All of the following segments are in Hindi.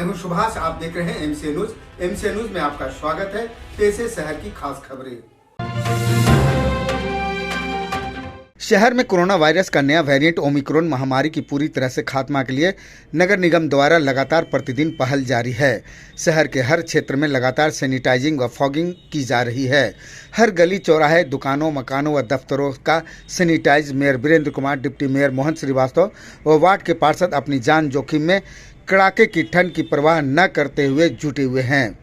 हूं सुभाष, आप देख रहे हैं एमसी न्यूज। एमसी न्यूज में आपका स्वागत है। पेश है शहर की खास खबरें। शहर में कोरोना वायरस का नया वेरिएंट ओमिक्रॉन महामारी की पूरी तरह से खात्मा के लिए नगर निगम द्वारा लगातार प्रतिदिन पहल जारी है। शहर के हर क्षेत्र में लगातार सैनिटाइजिंग व फॉगिंग की जा रही है। हर गली चौराहे, दुकानों, मकानों व दफ्तरों का sanitise mayor Virendra Kumar, deputy mayor Mohan Srivastava व वार्ड के पार्षद अपनी जान जोखिम में कड़ाके की ठंड की परवाह न करते हुए जुटे हुए हैं।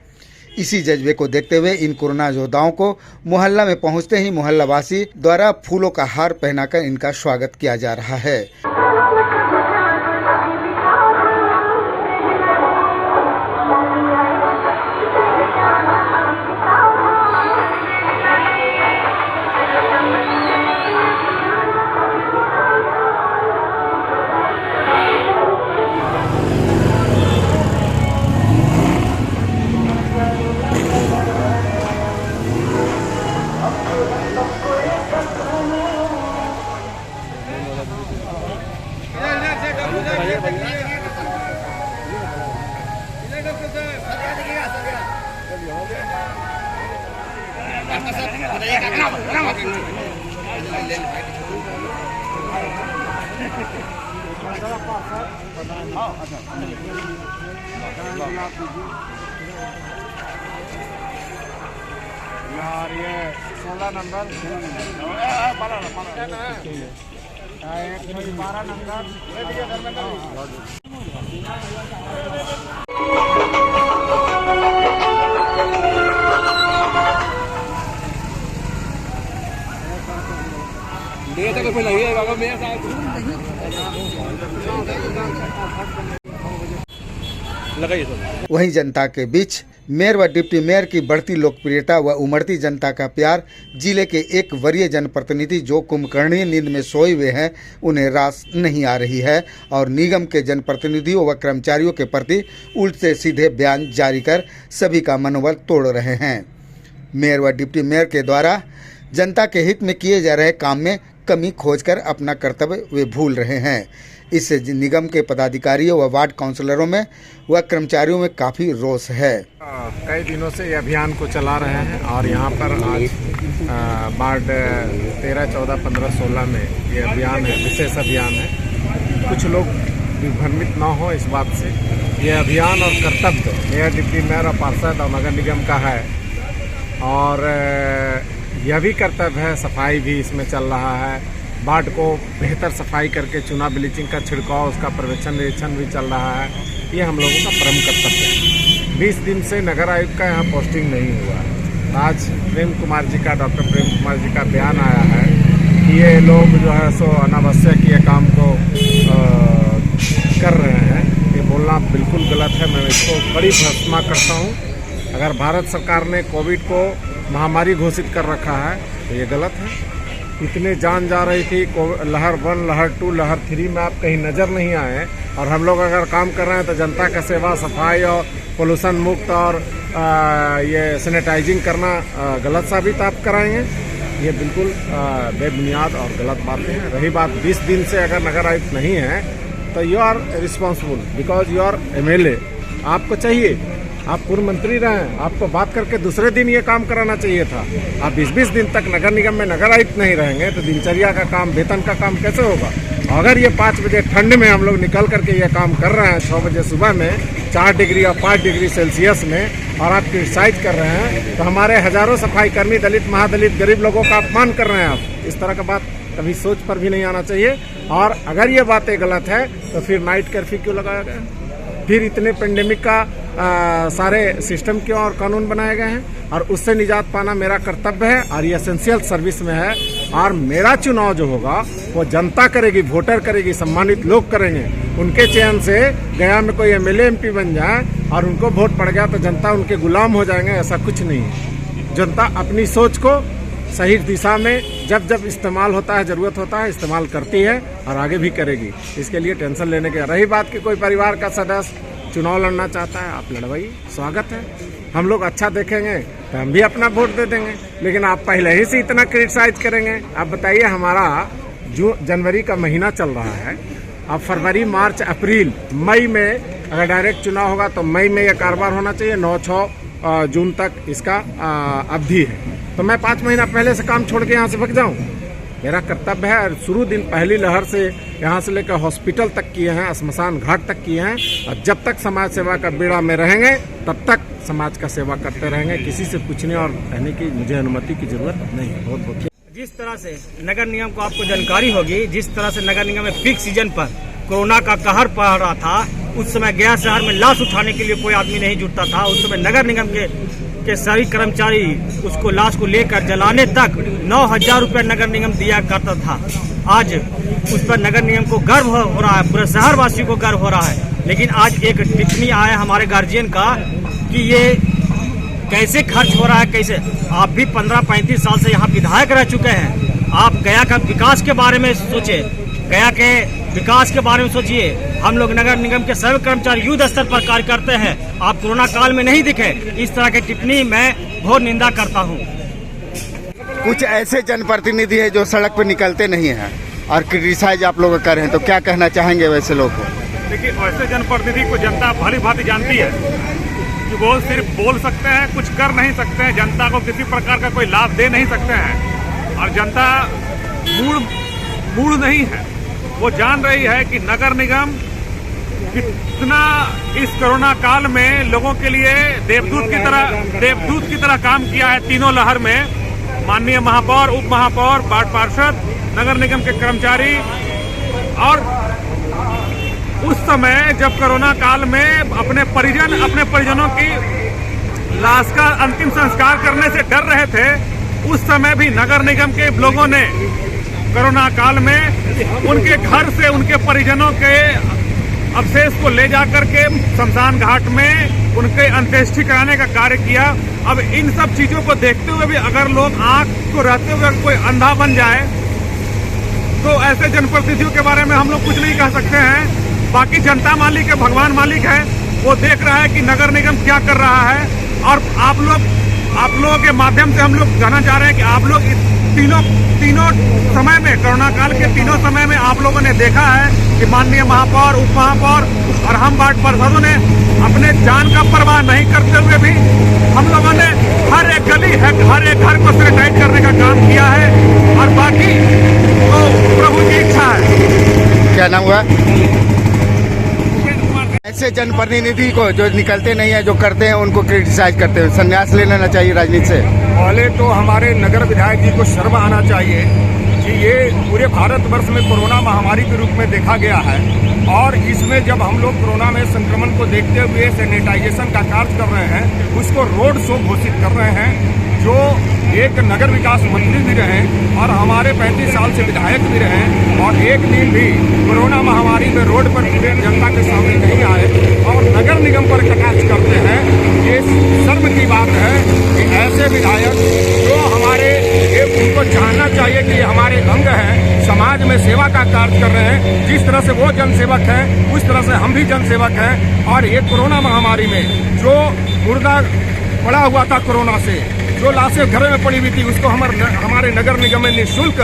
इसी जज्बे को देखते हुए इन कोरोना योद्धाओं को मोहल्ला में पहुंचते ही मोहल्लावासी द्वारा फूलों का हार पहनाकर इनका स्वागत किया जा रहा है। यार ये 16 नंबर 12 नंबर वहीं जनता के बीच मेयर व डिप्टी मेयर की बढ़ती लोकप्रियता व उमड़ती जनता का प्यार जिले के एक वरीय जनप्रतिनिधि जो कुंभकर्णीय नींद में सोए हुए हैं उन्हें रास नहीं आ रही है और निगम के जनप्रतिनिधियों व कर्मचारियों के प्रति उल्टे सीधे बयान जारी कर सभी का मनोबल तोड़ रहे हैं। मेयर व डिप्टी मेयर के द्वारा जनता के हित में किए जा रहे काम में कमी खोजकर अपना कर्तव्य वे भूल रहे हैं। इससे निगम के पदाधिकारियों व वार्ड काउंसलरों में व कर्मचारियों में काफ़ी रोष है। कई दिनों से ये अभियान को चला रहे हैं और यहाँ पर आज वार्ड 13, 14, 15, 16 में ये अभियान है, विशेष अभियान है। कुछ लोग विभ्रमित ना हो इस बात से। ये अभियान और कर्तव्य मेयर, डिप्टी मेयर और पार्षद और नगर निगम का है और यह भी कर्तव्य है। सफाई भी इसमें चल रहा है। वार्ड को बेहतर सफाई करके चूना ब्लीचिंग का छिड़काव, उसका पर्यवेक्षण निरीक्षण भी चल रहा है। ये हम लोगों का परम कर्तव्य है। 20 दिन से नगर आयुक्त का यहाँ पोस्टिंग नहीं हुआ है। आज प्रेम कुमार जी का, डॉक्टर प्रेम कुमार जी का बयान आया है कि ये लोग जो है सो अनावश्यक ये काम को कर रहे हैं। ये बोलना बिल्कुल गलत है। मैं इसको बड़ी भर्त्सना करता हूँ। अगर भारत सरकार ने कोविड को महामारी घोषित कर रखा है तो ये गलत है। इतने जान जा रही थी लहर 1, लहर 2, लहर 3 में आप कहीं नज़र नहीं आए और हम लोग अगर काम कर रहे हैं तो जनता का सेवा, सफाई और पोल्यूशन मुक्त और ये सैनिटाइजिंग करना गलत साबित आप कराएंगे। ये बिल्कुल बेबुनियाद और गलत बातें हैं। रही बात 20 दिन से अगर नगर आयुक्त नहीं है तो you are responsible because you are MLA। आपको चाहिए, आप पूर्व मंत्री रहे, आपको बात करके दूसरे दिन ये काम कराना चाहिए था। आप 20-20 दिन तक नगर निगम में नगर आयुक्त नहीं रहेंगे तो दिनचर्या का काम, वेतन का काम कैसे होगा। अगर ये 5 बजे ठंड में हम लोग निकल करके ये काम कर रहे हैं, 6 बजे सुबह में 4 डिग्री और 5 डिग्री सेल्सियस में, और आप क्रिटिसाइज कर रहे हैं तो हमारे हजारों सफाई कर्मी, दलित, महादलित, गरीब लोगों का अपमान कर रहे हैं आप। इस तरह का बात कभी सोच पर भी नहीं आना चाहिए। और अगर ये बातें गलत है तो फिर नाइट कर्फ्यू क्यों लगाया गया, फिर इतने पेंडेमिक का सारे सिस्टम क्यों और कानून बनाए गए हैं। और उससे निजात पाना मेरा कर्तव्य है और ये एसेंशियल सर्विस में है। और मेरा चुनाव जो होगा वो जनता करेगी, वोटर करेगी, सम्मानित लोग करेंगे। उनके चयन से गया में कोई MLA MP बन जाए और उनको वोट पड़ गया तो जनता उनके गुलाम हो जाएंगे, ऐसा कुछ नहीं है। जनता अपनी सोच को सही दिशा में जब जब इस्तेमाल होता है, ज़रूरत होता है, इस्तेमाल करती है और आगे भी करेगी। इसके लिए टेंशन लेने की रही बात कि कोई परिवार का सदस्य चुनाव लड़ना चाहता है, आप लड़वाइए, स्वागत है। हम लोग अच्छा देखेंगे तो हम भी अपना वोट दे देंगे। लेकिन आप पहले ही से इतना क्रिटिसाइज करेंगे। आप बताइए, हमारा जो जनवरी का महीना चल रहा है, अब फरवरी, मार्च, अप्रैल, मई में अगर डायरेक्ट चुनाव होगा तो मई में यह कारोबार होना चाहिए। 9-6 जून तक इसका अवधि है। तो मैं 5 महीना पहले से काम छोड़ के यहाँ से भाग जाऊँ? मेरा कर्तव्य है। शुरू दिन पहली लहर से यहाँ से लेकर हॉस्पिटल तक किए हैं, श्मशान घाट तक किए हैं, और जब तक समाज सेवा का बेड़ा में रहेंगे तब तक समाज का सेवा करते रहेंगे। किसी से पूछने और कहने की मुझे अनुमति की जरूरत नहीं है। बहुत बहुत। जिस तरह से नगर निगम को आपको जानकारी होगी, जिस तरह से नगर निगम में पीक सीजन पर कोरोना का कहर पड़ रहा था, उस समय गया शहर में लाश उठाने के लिए कोई आदमी नहीं जुटता था। उस समय नगर निगम के सभी कर्मचारी उसको लाश को लेकर जलाने तक 9,000 रुपये नगर निगम दिया करता था। आज उस पर नगर निगम को गर्व हो रहा है, पूरे शहर वासियों को गर्व हो रहा है। लेकिन आज एक टिप्पणी आया हमारे गार्जियन का कि ये कैसे खर्च हो रहा है, कैसे। आप भी 15-35 साल से यहाँ विधायक रह चुके हैं। आप गया का विकास के बारे में सोचे, गया के विकास के बारे में सोचिए। हम लोग नगर निगम के सभी कर्मचारी युद्ध स्तर पर कार्य करते हैं। आप कोरोना काल में नहीं दिखे। इस तरह की टिप्पणी मैं घोर निंदा करता हूँ। कुछ ऐसे जनप्रतिनिधि है जो सड़क पर निकलते नहीं हैं और क्रिटिसाइज आप लोग कर रहे हैं, तो क्या कहना चाहेंगे वैसे लोग को? देखिए, वैसे जनप्रतिनिधि को जनता भली भांति जानती है कि वो सिर्फ बोल सकते हैं, कुछ कर नहीं सकते हैं, जनता को किसी प्रकार का कोई लाभ दे नहीं सकते हैं। और जनता मूड नहीं है। वो जान रही है कि नगर निगम कितना इस कोरोना काल में लोगों के लिए देवदूत की तरह काम किया है। तीनों लहर में माननीय महापौर, उप महापौर, वार्ड पार्षद, नगर निगम के कर्मचारी, और उस समय जब कोरोना काल में अपने परिजनों की लाश का अंतिम संस्कार करने से डर रहे थे, उस समय भी नगर निगम के लोगों ने कोरोना काल में उनके घर से उनके परिजनों के अवशेष को ले जाकर के शमशान घाट में उनके अंत्येष्टि कराने का कार्य किया। अब इन सब चीजों को देखते हुए भी अगर लोग आंख को रहते हुए कोई अंधा बन जाए तो ऐसे जनप्रतिनिधियों के बारे में हम लोग कुछ नहीं कह सकते हैं। बाकी जनता मालिक है, भगवान मालिक है, वो देख रहा है कि नगर निगम क्या कर रहा है। और आप लोगों के माध्यम से हम लोग जानना चाह रहे हैं कि आप लोग तीनों समय में, कोरोना काल के तीनों समय में आप लोगों ने देखा है कि माननीय महापौर, उप महापौर और हम वार्ड पार्षदों ने अपने जान का परवाह नहीं करते हुए भी हम लोगों ने हर एक गली है, हर एक घर को सैनिटाइज करने का काम किया है। और बाकी तो प्रभु की इच्छा है। क्या नाम हुआ? ऐसे जनप्रतिनिधि को जो निकलते नहीं है, जो करते हैं, उनको क्रिटिसाइज करते हैं, संन्यास ले लेना चाहिए राजनीति से। पहले तो हमारे नगर विधायक जी को शर्म आना चाहिए कि ये पूरे भारतवर्ष में कोरोना महामारी के रूप में देखा गया है, और इसमें जब हम लोग कोरोना में संक्रमण को देखते हुए सैनिटाइजेशन का कार्य कर रहे हैं, उसको रोड शो घोषित कर रहे हैं। जो एक नगर विकास मंत्री भी रहे और हमारे 35 साल से विधायक भी रहे, और एक दिन भी कोरोना महामारी में रोड पर पूरे जनता के सामने नहीं आए और नगर निगम पर कटाक्ष करते हैं। ये शर्म की बात है कि ऐसे विधायक जो हमारे, उनको जानना चाहिए कि हमारे अंग हैं, समाज में सेवा का कार्य कर रहे हैं। जिस तरह से वो जनसेवक हैं, उस तरह से हम भी जनसेवक हैं। और ये कोरोना महामारी में जो मुर्दा पड़ा हुआ था कोरोना से, जो लाशें घर में पड़ी हुई थी, उसको हमारे नगर निगम में निःशुल्क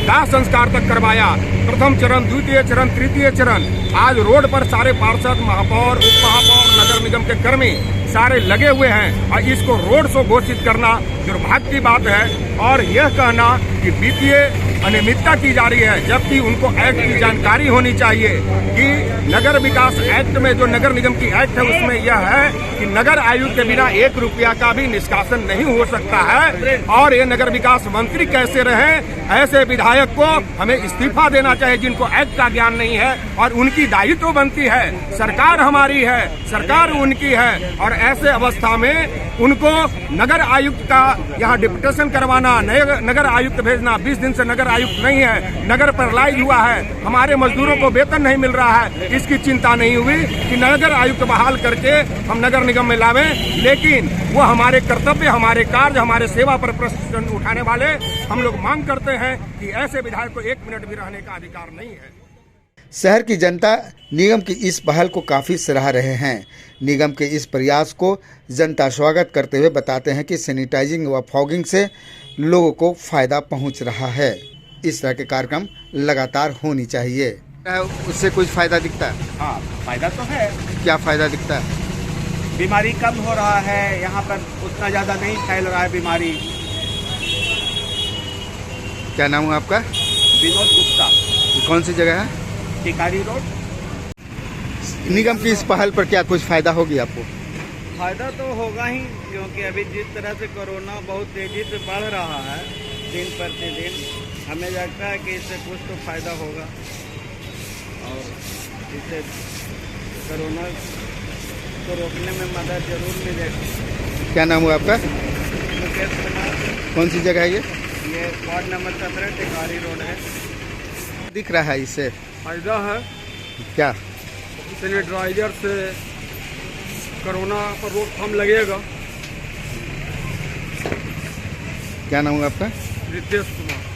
दाह संस्कार तक करवाया। प्रथम चरण, द्वितीय चरण, तृतीय चरण। आज रोड पर सारे पार्षद, महापौर, उप महापौर, नगर निगम के कर्मी सारे लगे हुए हैं, और इसको रोड शो घोषित करना दुर्भाग्य की बात है। और यह कहना कि वित्तीय अनियमितता की जा रही है, जबकि उनको एक्ट की जानकारी होनी चाहिए कि नगर विकास एक्ट में, जो नगर निगम की एक्ट है, उसमें यह है कि नगर आयुक्त के बिना 1 रुपया का भी निष्कासन नहीं हो सकता है। और ये नगर विकास मंत्री कैसे रहे, ऐसे विधायक को हमें इस्तीफा देना चाहिए जिनको एक्ट का ज्ञान नहीं है। और उनकी दायित्व बनती है, सरकार हमारी है, सरकार उनकी है, और ऐसे अवस्था में उनको नगर आयुक्त का यहाँ डिप्यूटेशन करवाना, नगर आयुक्त भेजना, 20 दिन से नगर आयुक्त नहीं है, नगर पैरालाइज हुआ है, हमारे मजदूरों को वेतन नहीं मिल रहा है, इसकी चिंता नहीं हुई कि नगर आयुक्त बहाल करके हम नगर निगम में लावें। लेकिन वो हमारे कर्तव्य, हमारे कार्य, हमारे सेवा पर प्रश्न उठाने वाले हम लोग मांग करते हैं कि ऐसे विधायक को 1 मिनट भी रहने का अधिकार नहीं है। शहर की जनता निगम की इस पहल को काफ़ी सराह रहे हैं। निगम के इस प्रयास को जनता स्वागत करते हुए बताते हैं कि सैनिटाइजिंग व फॉगिंग से लोगों को फायदा पहुंच रहा है। इस तरह के कार्यक्रम लगातार होनी चाहिए। उससे कुछ फायदा दिखता है? हाँ, फायदा तो है। क्या फायदा दिखता है? बीमारी कम हो रहा है, यहाँ पर उतना ज़्यादा नहीं फैल रहा है बीमारी। क्या नाम है आपका? विनोद गुप्ता, कौन सी जगह है? टिकारी रोड। निगम की इस पहल पर क्या कुछ फायदा होगी आपको? फायदा तो होगा ही, क्योंकि अभी जिस तरह से कोरोना बहुत तेजी से बढ़ रहा है दिन प्रतिदिन, हमें लगता है कि इससे कुछ तो फायदा होगा और इससे कोरोना को रोकने में मदद जरूर मिलेगी। क्या नाम हुआ आपका? मुकेश कुमार। कौन सी जगह है ये? ये वार्ड नंबर 17 टिकारी रोड है। दिख रहा है इससे? फायदा है। क्या? सैनिटाइजर से कोरोना पर रोकथाम लगेगा। क्या नाम हुआ आपका? रितेश कुमार।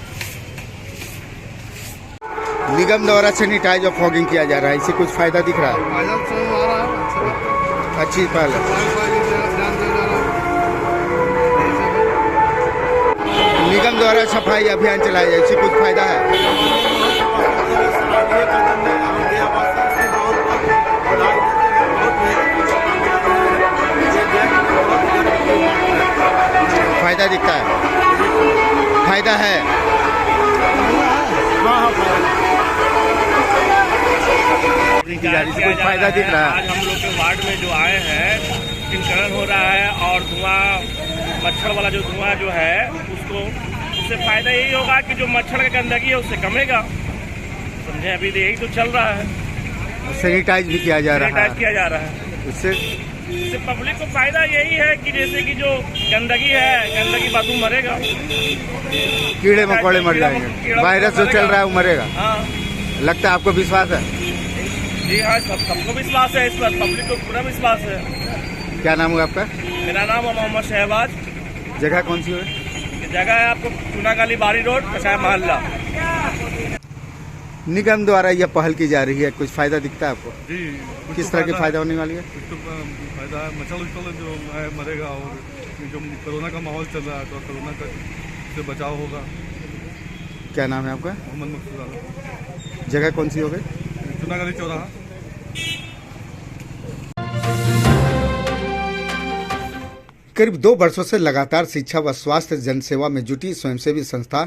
निगम द्वारा सैनिटाइज और फॉगिंग किया जा रहा है, इससे कुछ फायदा दिख रहा है? फायदा तो आ रहा है, अच्छी पहल है। निगम द्वारा सफाई अभियान चलाया जाए, इससे कुछ फायदा है? फायदा दिखता है? फायदा है? कुछ फायदा दिख रहा है? आज हम लोग के वार्ड में जो आए हैं, टीकाकरण हो रहा है और धुआं, मच्छर वाला जो धुआं जो है उसको, उससे फायदा यही होगा कि जो मच्छर की गंदगी है उससे कमेगा। समझे, अभी यही तो चल रहा है। सैनिटाइज भी किया जा रहा है, सैनिटाइज किया जा रहा है। उससे पब्लिक को फायदा यही है कि जैसे कि जो गंदगी है, गंदगी बातू मरेगा, कीड़े मकोड़े मर जाएंगे, वायरस जो चल रहा है वो मरेगा। हाँ, लगता है आपको विश्वास है? जी हाँ, सबको विश्वास है इस पर, पब्लिक को पूरा विश्वास है। क्या नाम है आपका? मेरा नाम है मोहम्मद शहबाज। जगह कौन सी है? जगह है आपको चुनागाली बारी रोड, कसाई मोहल्ला। निगम द्वारा यह पहल की जा रही है, कुछ फायदा दिखता है आपको? जी। किस तरह के फायदा होने वाली है? कुछ तो फायदा है, मच्छर जो है मरेगा और जो कोरोना का माहौल चल रहा है तो कोरोना का से बचाव होगा। क्या नाम है आपका? मोहम्मद मकसूद आलम। जगह कौन सी हो गई? चुनागली चौराहा। करीब 2 वर्षों से लगातार शिक्षा व स्वास्थ्य जनसेवा में जुटी स्वयंसेवी संस्था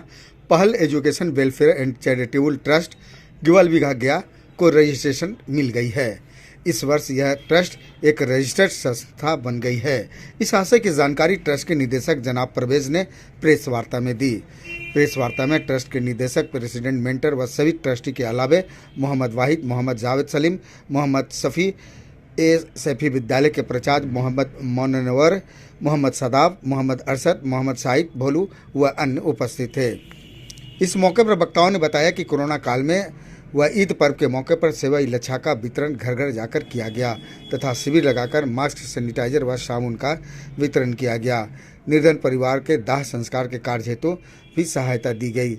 Pahal education welfare and charitable trust Giwalbigha Gaya को रजिस्ट्रेशन मिल गई है। इस वर्ष यह ट्रस्ट एक रजिस्टर्ड संस्था बन गई है। इस आशय की जानकारी ट्रस्ट के निदेशक जनाब परवेज ने प्रेस वार्ता में दी। प्रेस वार्ता में ट्रस्ट के निदेशक, प्रेसिडेंट, मेंटर व सभी ट्रस्टी के अलावे मोहम्मद वाहिद, मोहम्मद जावेद सलीम, मोहम्मद सफ़ी, सैफी विद्यालय के प्राचार्य मोहम्मद मोनवर, मोहम्मद सदाब, मोहम्मद अरशद, मोहम्मद शाहिद भोलू व अन्य उपस्थित थे। इस मौके पर वक्ताओं ने बताया कि कोरोना काल में व ईद पर्व के मौके पर सेवई लच्छा का वितरण घर घर जाकर किया गया तथा शिविर लगाकर मास्क, सैनिटाइजर व साबुन का वितरण किया गया। निर्धन परिवार के दाह संस्कार के कार्य हेतु भी सहायता दी गई।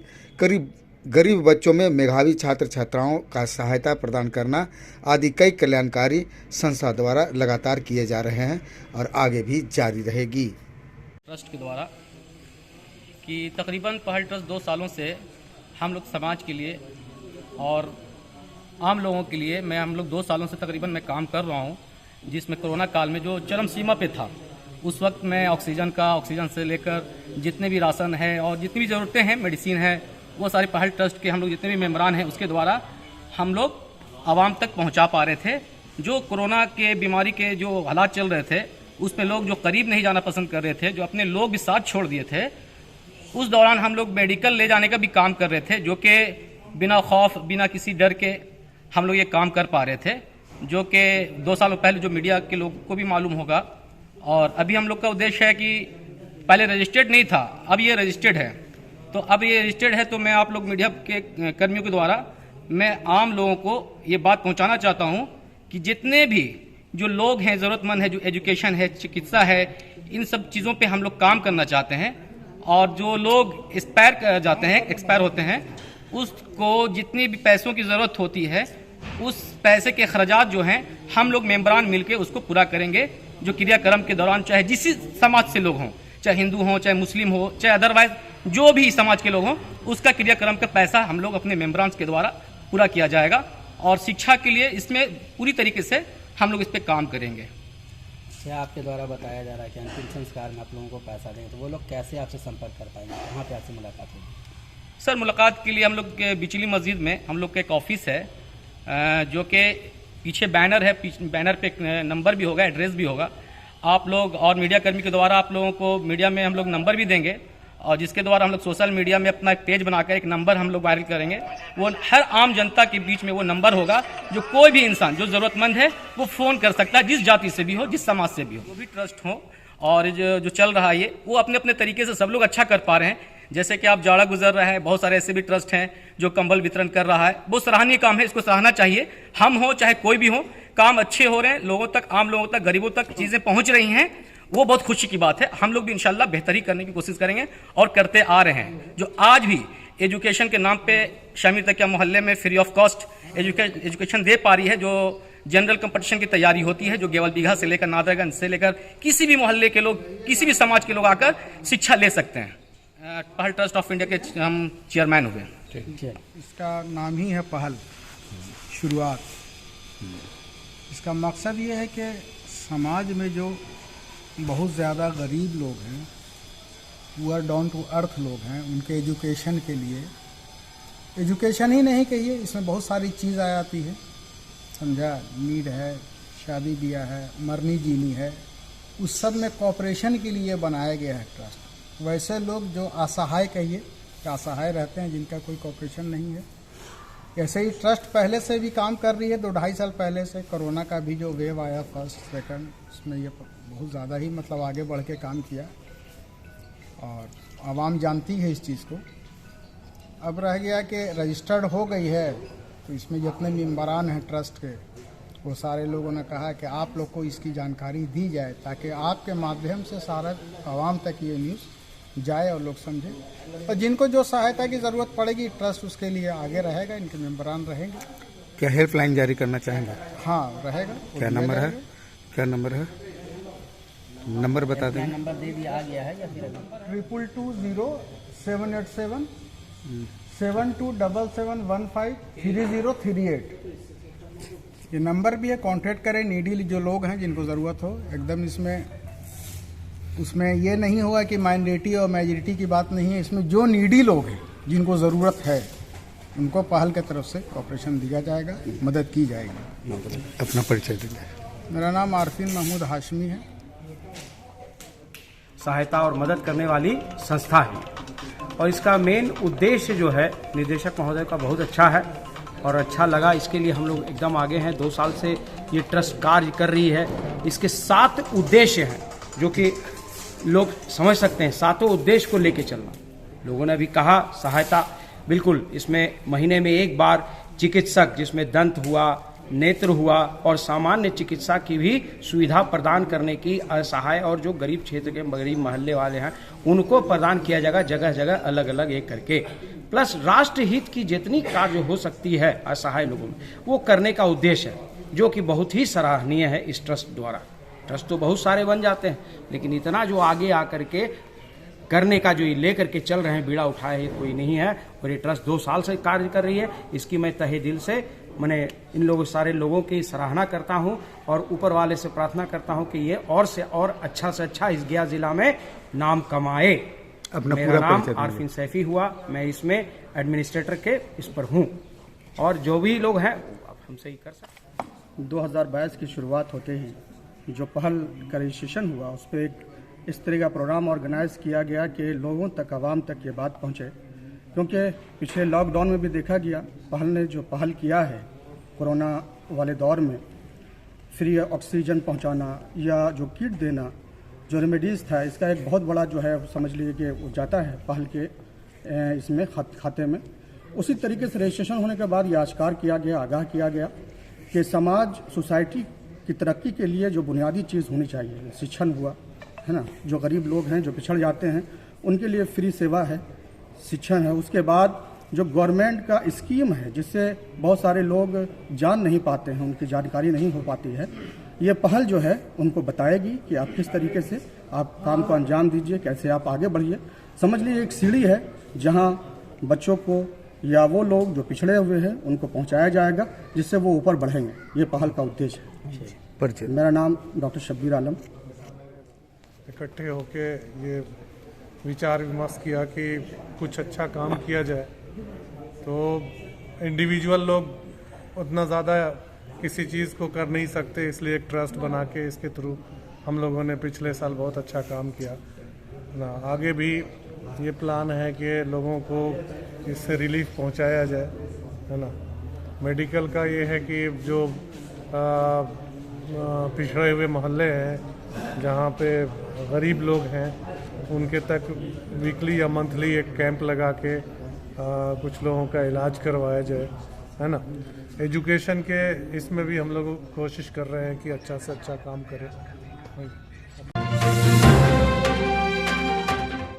गरीब बच्चों में मेधावी छात्र छात्राओं का सहायता प्रदान करना आदि कई कल्याणकारी संस्था द्वारा लगातार किए जा रहे हैं और आगे भी जारी रहेगी। ट्रस्ट के द्वारा कि तकरीबन पहल ट्रस्ट 2 सालों से हम लोग समाज के लिए और आम लोगों के लिए हम लोग 2 सालों से तकरीबन मैं काम कर रहा हूँ, जिसमें कोरोना काल में जो चरम सीमा पे था उस वक्त मैं ऑक्सीजन से लेकर जितने भी राशन है और जितनी भी ज़रूरतें हैं, मेडिसिन है, वो सारे पहल ट्रस्ट के हम लोग जितने भी मेम्बरान हैं उसके द्वारा हम लोग आवाम तक पहुंचा पा रहे थे। जो कोरोना के बीमारी के जो हालात चल रहे थे उसमें लोग जो करीब नहीं जाना पसंद कर रहे थे, जो अपने लोग भी साथ छोड़ दिए थे, उस दौरान हम लोग मेडिकल ले जाने का भी काम कर रहे थे, जो कि बिना खौफ, बिना किसी डर के हम लोग ये काम कर पा रहे थे, जो कि 2 सालों पहले जो मीडिया के लोगों को भी मालूम होगा। और अभी हम लोग का उद्देश्य है कि पहले रजिस्टर्ड नहीं था, अब ये रजिस्टर्ड है। तो अब ये रजिस्टर्ड है तो मैं आप लोग मीडिया के कर्मियों के द्वारा मैं आम लोगों को ये बात पहुंचाना चाहता हूं कि जितने भी जो लोग हैं, ज़रूरतमंद है, जो एजुकेशन है, चिकित्सा है, इन सब चीज़ों पे हम लोग काम करना चाहते हैं। और जो लोग एक्सपायर होते हैं, उसको जितनी भी पैसों की ज़रूरत होती है उस पैसे के खर्चात जो हैं हम लोग मेम्बरान मिलके उसको पूरा करेंगे। जो क्रियाक्रम के दौरान चाहे जिस समाज से लोग हों, चाहे हिंदू हों, चाहे मुस्लिम हो, चाहे अदरवाइज जो भी समाज के लोग हों, उसका क्रियाक्रम का पैसा हम लोग अपने मेम्बरान के द्वारा पूरा किया जाएगा और शिक्षा के लिए इसमें पूरी तरीके से हम लोग इस पर काम करेंगे। क्या आपके द्वारा बताया जा रहा है कि अंतिम संस्कार में आप लोगों को पैसा दें, तो वो लोग कैसे आपसे संपर्क कर पाएंगे, कहाँ पे आपसे मुलाकात होगी? सर, मुलाकात के लिए हम लोग के बिचली मस्जिद में हम लोग का एक ऑफिस है, जो कि पीछे बैनर है, बैनर पे नंबर भी होगा, एड्रेस भी होगा। आप लोग और मीडिया कर्मी के द्वारा आप लोगों को मीडिया में हम लोग नंबर भी देंगे और जिसके द्वारा हम लोग सोशल मीडिया में अपना एक पेज बनाकर एक नंबर हम लोग वायरल करेंगे। वो हर आम जनता के बीच में वो नंबर होगा, जो कोई भी इंसान जो ज़रूरतमंद है वो फ़ोन कर सकता है, जिस जाति से भी हो, जिस समाज से भी हो। वो भी ट्रस्ट हो और जो चल रहा है ये, वो अपने अपने तरीके से सब लोग अच्छा कर पा रहे हैं। जैसे कि आप जाड़ा गुजर रहे हैं, बहुत सारे ऐसे भी ट्रस्ट हैं जो कंबल वितरण कर रहा है, बहुत सराहनीय काम है, इसको सराहना चाहिए। हम हो चाहे कोई भी हो, काम अच्छे हो रहे हैं, लोगों तक, आम लोगों तक, गरीबों तक चीज़ें पहुंच रही हैं, वो बहुत खुशी की बात है। हम लोग भी इंशाल्लाह बेहतरी करने की कोशिश करेंगे और करते आ रहे हैं। जो आज भी एजुकेशन के नाम पे शामिल तकिया मोहल्ले में फ्री ऑफ कॉस्ट एजुकेशन दे पा रही है, जो जनरल कंपटीशन की तैयारी होती है, जो गेवल बीघा से लेकर नादरगंज से लेकर किसी भी मोहल्ले के लोग, किसी भी समाज के लोग आकर शिक्षा ले सकते हैं। पहल ट्रस्ट ऑफ इंडिया के हम चेयरमैन हुए। इसका नाम ही है पहल, शुरुआत। इसका मकसद ये है कि समाज में जो बहुत ज़्यादा गरीब लोग हैं, पुअर डाउन टू अर्थ लोग हैं, उनके एजुकेशन के लिए, एजुकेशन ही नहीं कहिए, इसमें बहुत सारी चीज़ आ जाती है, समझा, नीड है, शादी ब्याह है, मरनी जीनी है, उस सब में कॉपरेशन के लिए बनाया गया है ट्रस्ट। वैसे लोग जो असहाय कहिए, असहाय रहते हैं, जिनका कोई कॉपरेशन नहीं है, ऐसे ही ट्रस्ट पहले से भी काम कर रही है। 2-2.5 साल पहले से कोरोना का भी जो वेव आया, फर्स्ट सेकंड, उसमें ये बहुत ज़्यादा ही मतलब आगे बढ़ के काम किया और आवाम जानती है इस चीज़ को। अब रह गया कि रजिस्टर्ड हो गई है, तो इसमें जितने मेम्बरान हैं ट्रस्ट के, वो सारे लोगों ने कहा कि आप लोग को इसकी जानकारी दी जाए, ताकि आपके माध्यम से सारा आवाम तक ये न्यूज़ जाए और लोग समझे, और जिनको जो सहायता की ज़रूरत पड़ेगी ट्रस्ट उसके लिए आगे रहेगा, इनके मेम्बरान रहेंगे। क्या हेल्पलाइन जारी करना चाहेंगे? हाँ, रहेगा। क्या नंबर है? क्या नंबर है? नंबर बता दें। नंबर दे दिया आ गया है या फिर 2220787 7277153038 ये नंबर भी है। कांटेक्ट करें, नीडी जो लोग हैं जिनको ज़रूरत हो। एकदम उसमें ये नहीं होगा कि माइनॉरिटी और मेजॉरिटी की बात नहीं है, इसमें जो नीडी लोग हैं जिनको ज़रूरत है उनको पहल की तरफ से कॉपरेशन दिया जाएगा, मदद की जाएगी। अपना परिचय दीजिए। मेरा नाम आरफीन महमूद हाशमी है। सहायता और मदद करने वाली संस्था है और इसका मेन उद्देश्य जो है निदेशक महोदय का बहुत अच्छा है और अच्छा लगा। इसके लिए हम लोग एकदम आगे हैं। 2 साल से ये ट्रस्ट कार्य कर रही है। इसके 7 उद्देश्य हैं जो कि लोग समझ सकते हैं। 7 उद्देश्य को लेके चलना। लोगों ने अभी कहा सहायता, बिल्कुल इसमें महीने में एक बार चिकित्सक, जिसमें दंत हुआ, नेत्र हुआ और सामान्य चिकित्सा की भी सुविधा प्रदान करने की असहाय और जो गरीब क्षेत्र के गरीब मोहल्ले वाले हैं उनको प्रदान किया जाएगा, जगह जगह अलग अलग एक करके। प्लस राष्ट्र हित की जितनी कार्य हो सकती है असहाय लोगों में, वो करने का उद्देश्य है, जो कि बहुत ही सराहनीय है इस ट्रस्ट द्वारा। ट्रस्ट तो बहुत सारे बन जाते हैं, लेकिन इतना जो आगे आकर के करने का जो ये लेकर के चल रहे हैं, बीड़ा उठाए ये कोई नहीं है। और ये ट्रस्ट 2 साल से कार्य कर रही है। इसकी मैं तहे दिल से मैंने इन लोगों सारे लोगों की सराहना करता हूं और ऊपर वाले से प्रार्थना करता हूं कि ये और से और अच्छा से अच्छा इस गया जिला में नाम कमाए। अपना मेरा नाम आरफीन सैफी हुआ, मैं इसमें एडमिनिस्ट्रेटर के इस पर हूं और जो भी लोग हैं आप हमसे ही कर सकते हैं। 2022 की शुरुआत होते ही जो पहल का रजिस्ट्रेशन हुआ, उस पर एक इस तरह का प्रोग्राम ऑर्गेनाइज किया गया कि लोगों तक, आवाम तक ये बात पहुंचे, क्योंकि पिछले लॉकडाउन में भी देखा गया पहल ने जो पहल किया है कोरोना वाले दौर में, फ्री ऑक्सीजन पहुंचाना या जो किट देना, जो रेमेडीज़ था, इसका एक बहुत बड़ा जो है समझ लीजिए कि वो जाता है पहल के इसमें खाते में। उसी तरीके से रजिस्ट्रेशन होने के बाद ये आश्कार किया गया, आगाह किया गया कि समाज, सोसाइटी की तरक्की के लिए जो बुनियादी चीज़ होनी चाहिए, शिक्षण हुआ है ना, जो गरीब लोग हैं, जो पिछड़ जाते हैं, उनके लिए फ्री सेवा है, शिक्षण है। उसके बाद जो गवर्नमेंट का स्कीम है जिससे बहुत सारे लोग जान नहीं पाते हैं, उनकी जानकारी नहीं हो पाती है, ये पहल जो है उनको बताएगी कि आप किस तरीके से आप काम को अंजाम दीजिए, कैसे आप आगे बढ़िए। समझ लीजिए एक सीढ़ी है जहाँ बच्चों को या वो लोग जो पिछड़े हुए हैं उनको पहुंचाया जाएगा, जिससे वो ऊपर बढ़ेंगे। ये पहल का उद्देश्य है। मेरा नाम डॉक्टर शब्बीर आलम। इकट्ठे होके ये विचार विमर्श किया कि कुछ अच्छा काम किया जाए, तो इंडिविजुअल लोग उतना ज़्यादा किसी चीज़ को कर नहीं सकते, इसलिए एक ट्रस्ट बना के इसके थ्रू हम लोगों ने पिछले साल बहुत अच्छा काम किया ना। आगे भी ये प्लान है कि लोगों को इससे रिलीफ पहुंचाया जाए, है ना। मेडिकल का ये है कि जो पिछड़े हुए मोहल्ले हैं जहाँ पे गरीब लोग हैं उनके तक वीकली या मंथली एक कैंप लगा के कुछ लोगों का इलाज करवाया जाए, है ना। एजुकेशन के इसमें भी हम लोग कोशिश कर रहे हैं कि अच्छा से अच्छा काम करें।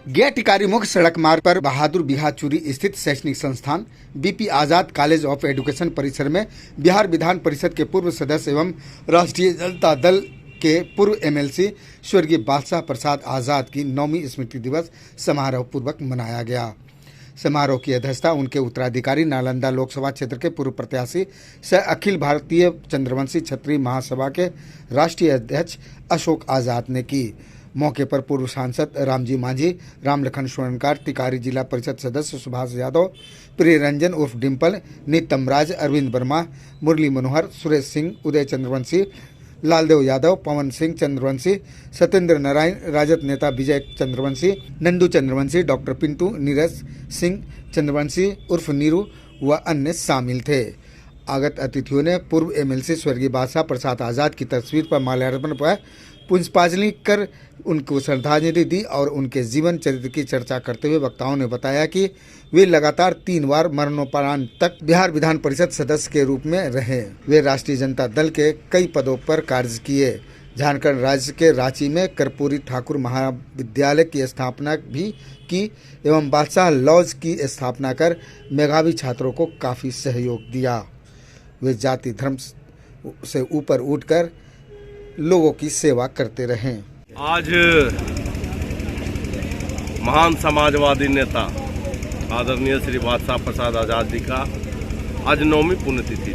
गया टिकारी मुख्य सड़क मार्ग पर बहादुर बिहाचुरी स्थित शैक्षणिक संस्थान BP Azad college of education परिसर में बिहार विधान परिषद के पूर्व सदस्य एवं राष्ट्रीय जनता दल के पूर्व एमएलसी स्वर्गीय बादशाह प्रसाद आजाद की 9वीं स्मृति दिवस समारोह पूर्वक मनाया गया। समारोह की अध्यक्षता उनके उत्तराधिकारी नालंदा लोकसभा क्षेत्र के पूर्व प्रत्याशी सह अखिल भारतीय चंद्रवंशी क्षत्रिय महासभा के राष्ट्रीय अध्यक्ष अशोक आजाद ने की। मौके पर पूर्व सांसद रामजी मांझी, रामलखन स्वर्णकार, टिकारी जिला परिषद सदस्य सुभाष यादव, प्रिय रंजन उर्फ डिम्पल, नीतम राज, अरविंद वर्मा, मुरली मनोहर, सुरेश सिंह, उदय चंद्रवंशी, लालदेव यादव, पवन सिंह चंद्रवंशी, सत्येंद्र नारायण, राजद नेता विजय चंद्रवंशी, नंदू चंद्रवंशी, डॉक्टर पिंटू, नीरज सिंह चंद्रवंशी उर्फ नीरू व अन्य शामिल थे। आगत अतिथियों ने पूर्व एमएलसी स्वर्गीय बादशाह प्रसाद आजाद की तस्वीर पर माल्यार्पण पर पुष्पांजलि कर उनको श्रद्धांजलि दी और उनके जीवन चरित्र की चर्चा करते हुए वक्ताओं ने बताया कि वे लगातार 3 बार मरणोपरांत तक बिहार विधान परिषद सदस्य के रूप में रहे। वे राष्ट्रीय जनता दल के कई पदों पर कार्य किए। झारखंड राज्य के रांची में कर्पूरी ठाकुर महाविद्यालय की स्थापना भी की एवं बादशाह लॉज की स्थापना कर मेधावी छात्रों को काफी सहयोग दिया। वे जाति धर्म से ऊपर उठकर लोगों की सेवा करते रहे। आज महान समाजवादी नेता आदरणीय श्री बादशाह प्रसाद आजाद जी का आज 9वीं पुण्यतिथि थी।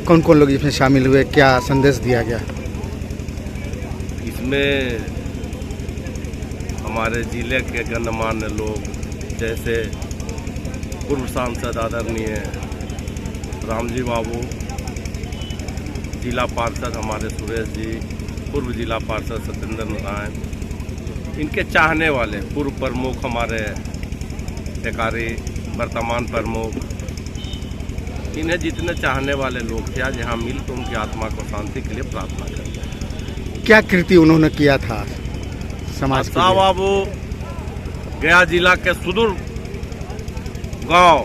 कौन कौन लोग इसमें शामिल हुए, क्या संदेश दिया गया? इसमें हमारे जिले के गणमान्य लोग जैसे पूर्व सांसद आदरणीय रामजी बाबू, जिला पार्षद हमारे सुरेश जी, पूर्व जिला पार्षद सत्येंद्र नारायण, इनके चाहने वाले पूर्व प्रमुख हमारे टिकारी वर्तमान प्रमुख, इन्हें जितने चाहने वाले लोग थे आज यहाँ मिलकर उनकी आत्मा को शांति के लिए प्रार्थना करते हैं। क्या कृति उन्होंने किया था समाज के लिए? बाबू गया जिला के सुदूर गांव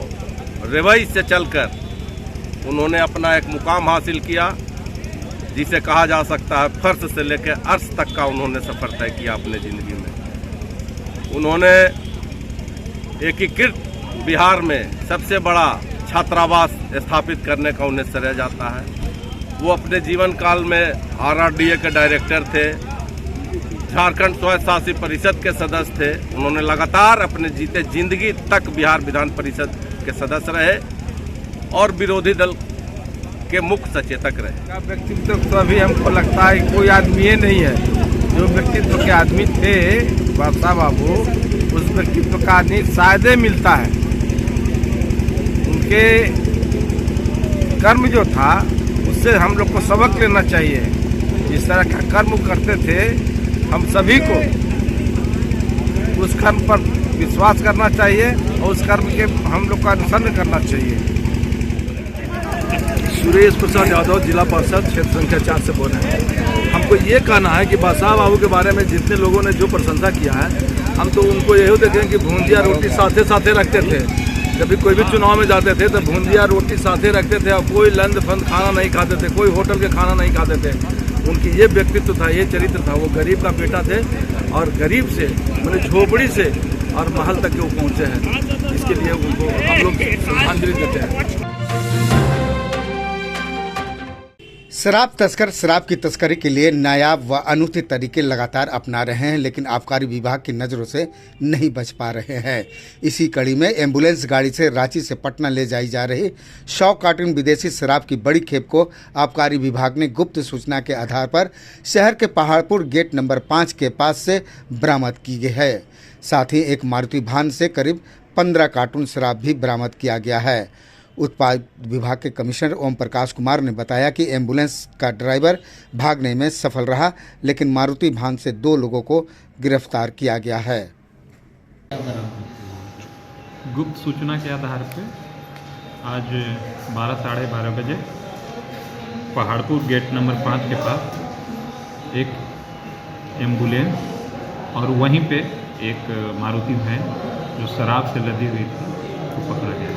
रेवई से चलकर उन्होंने अपना एक मुकाम हासिल किया, जिसे कहा जा सकता है फर्श से लेकर अर्श तक का उन्होंने सफर तय किया अपने जिंदगी में। उन्होंने एकीकृत बिहार में सबसे बड़ा छात्रावास स्थापित करने का उन्हें श्रेय जाता है। वो अपने जीवन काल में RRDA के डायरेक्टर थे, झारखंड स्वयं शासित परिषद के सदस्य थे। उन्होंने लगातार अपने जीते जिंदगी तक बिहार विधान परिषद के सदस्य रहे और विरोधी दल के मुख्य सचेतक रहे। व्यक्तित्व तो अभी हमको लगता है कोई आदमी ये नहीं है जो व्यक्तित्व के आदमी थे बादशाह बाबू, उस व्यक्तित्व का आदमी शायद मिलता है। उनके कर्म जो था उससे हम लोग को सबक लेना चाहिए। जिस तरह का कर्म करते थे हम सभी को उस कर्म पर विश्वास करना चाहिए और उस कर्म के हम लोग का अनुसरण करना चाहिए। सुरेश प्रसाद यादव, जिला पार्षद क्षेत्र संख्या 4 से बोल रहे हैं। हमको ये कहना है कि बादशाह बाबू के बारे में जितने लोगों ने जो प्रशंसा किया है, हम तो उनको यही देखें कि भूंजिया रोटी साथे साथे रखते थे। जब भी कोई भी चुनाव में जाते थे तो भूंजिया रोटी साथे रखते थे और कोई लंद फंद खाना नहीं खाते थे, कोई होटल के खाना नहीं खाते थे। उनकी ये व्यक्तित्व था, ये चरित्र था। वो गरीब का बेटा थे और गरीब से मैंने झोपड़ी से और महल तक के वो पहुँचे हैं। इसके लिए उनको हम लोग श्रद्धांजलि देते हैं। शराब तस्कर शराब की तस्करी के लिए नायाब व अनूठे तरीके लगातार अपना रहे हैं, लेकिन आबकारी विभाग की नज़रों से नहीं बच पा रहे हैं। इसी कड़ी में एम्बुलेंस गाड़ी से रांची से पटना ले जाई जा रही 100 कार्टन विदेशी शराब की बड़ी खेप को आबकारी विभाग ने गुप्त सूचना के आधार पर शहर के पहाड़पुर गेट नंबर 5 के पास से बरामद की गई है। साथ ही एक मारुति वाहन से करीब 15 कार्टून शराब भी बरामद किया गया है। उत्पाद विभाग के कमिश्नर ओम प्रकाश कुमार ने बताया कि एम्बुलेंस का ड्राइवर भागने में सफल रहा, लेकिन मारुति वाहन से 2 लोगों को गिरफ्तार किया गया है। गुप्त सूचना के आधार पर आज 12 साढ़े 12 बजे पहाड़पुर गेट नंबर 5 के पास एक एम्बुलेंस और वहीं पे एक मारुति वैन जो शराब से लदी हुई थी वो पकड़ा गया।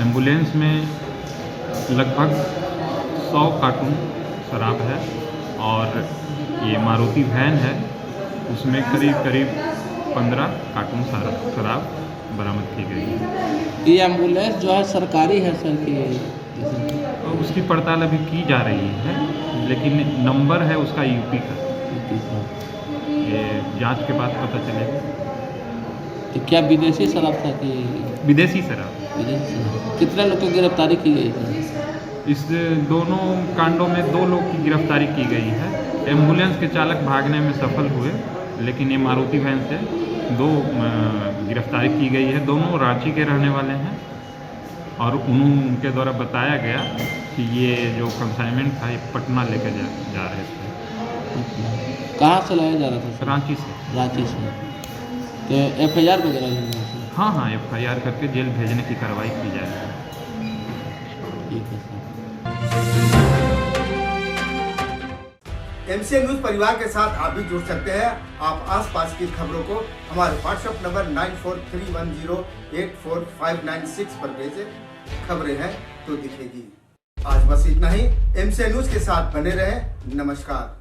एम्बुलेंस में लगभग 100 कार्टून शराब है और ये मारुति वैन है, उसमें करीब 15 कार्टून शराब बरामद की गई है। ये एम्बुलेंस जो है सरकारी है सर की? उसकी पड़ताल अभी की जा रही है, लेकिन नंबर है उसका यूपी का। ये जांच के बाद पता चलेगा। तो क्या विदेशी शराब था कि? विदेशी शराब। कितने लोग की गिरफ्तारी की गई है? इस दोनों कांडों में 2 लोग की गिरफ्तारी की गई है। एम्बुलेंस के चालक भागने में सफल हुए, लेकिन ये मारुति वैन से 2 गिरफ्तारी की गई है। दोनों रांची के रहने वाले हैं और उनके द्वारा बताया गया कि ये जो कंसाइनमेंट था ये पटना लेकर जा रहे थे। कहाँ से लाया जा रहा था? रांची से। रांची से। तो FIR वगैरह? हाँ, FIR करके जेल भेजने की कार्रवाई की जाएगी। MCN न्यूज परिवार के साथ आप भी जुड़ सकते हैं। आप आसपास की खबरों को हमारे व्हाट्सएप नंबर 9431084596 पर भेजें। खबरें हैं तो दिखेगी। आज बस इतना ही। MCN न्यूज के साथ बने रहें। नमस्कार।